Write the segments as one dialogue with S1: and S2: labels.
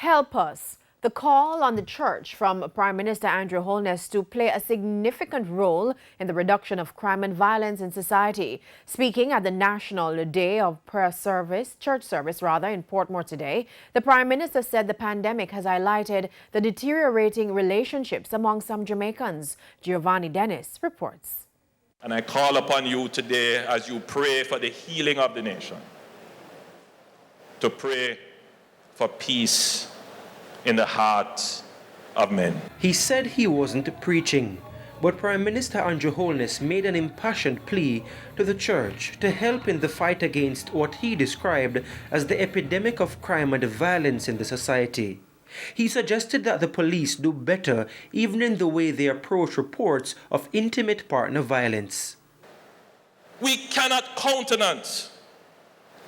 S1: Help us. The call on the church from Prime Minister Andrew Holness to play a significant role in the reduction of crime and violence in society. Speaking at the National Day of Church service in Portmore today, the Prime Minister said the pandemic has highlighted the deteriorating relationships among some Jamaicans. Giovanni Dennis reports.
S2: And I call upon you today as you pray for the healing of the nation, to pray for peace in the hearts of men.
S3: He said he wasn't preaching, but Prime Minister Andrew Holness made an impassioned plea to the church to help in the fight against what he described as the epidemic of crime and violence in the society. He suggested that the police do better even in the way they approach reports of intimate partner violence.
S2: We cannot countenance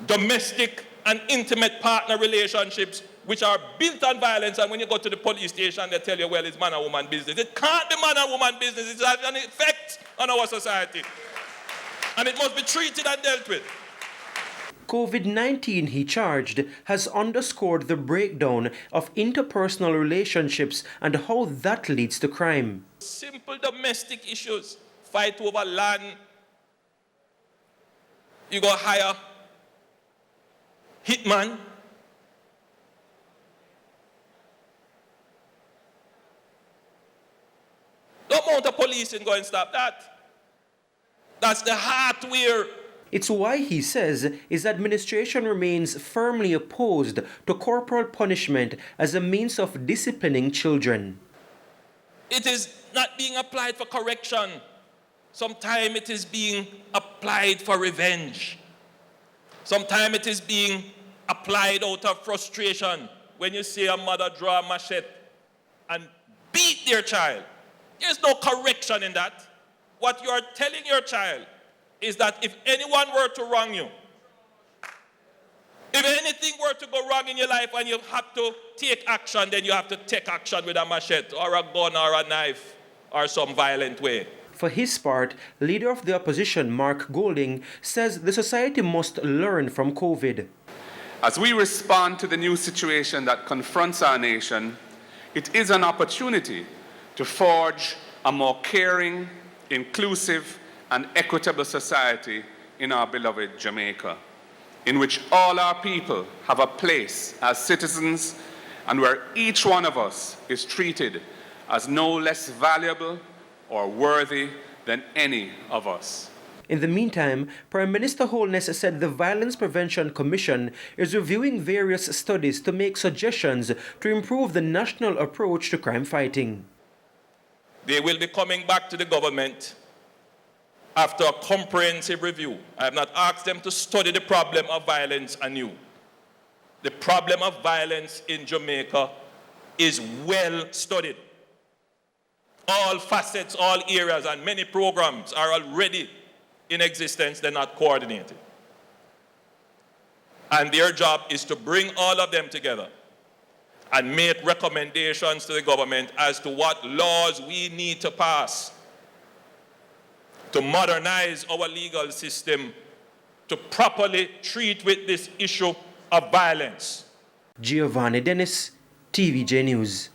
S2: domestic and intimate partner relationships which are built on violence, and when you go to the police station, they tell you, well, it's man and woman business. It can't be man and woman business. It has an effect on our society. And it must be treated and dealt with.
S3: COVID-19, he charged, has underscored the breakdown of interpersonal relationships and how that leads to crime.
S2: Simple domestic issues, fight over land, you go hire hitman. No amount of policing go and stop that. That's the hardware.
S3: It's why, he says, his administration remains firmly opposed to corporal punishment as a means of disciplining children.
S2: It is not being applied for correction. Sometimes it is being applied for revenge. Sometimes it is being applied out of frustration. When you see a mother draw a machete and beat their child, there's no correction in that. What you are telling your child is that if anyone were to wrong you, if anything were to go wrong in your life and you have to take action, then you have to take action with a machete or a gun or a knife or some violent way.
S3: For his part, leader of the opposition, Mark Golding, says the society must learn from COVID.
S4: As we respond to the new situation that confronts our nation, it is an opportunity to forge a more caring, inclusive, and equitable society in our beloved Jamaica, in which all our people have a place as citizens and where each one of us is treated as no less valuable or worthy than any of us.
S3: In the meantime, Prime Minister Holness said the Violence Prevention Commission is reviewing various studies to make suggestions to improve the national approach to crime fighting.
S2: They will be coming back to the government after a comprehensive review. I have not asked them to study the problem of violence anew. The problem of violence in Jamaica is well studied. All facets, all areas, and many programs are already in existence. They're not coordinated. And their job is to bring all of them together and make recommendations to the government as to what laws we need to pass to modernize our legal system to properly treat with this issue of violence.
S3: Giovanni Dennis, TVJ News.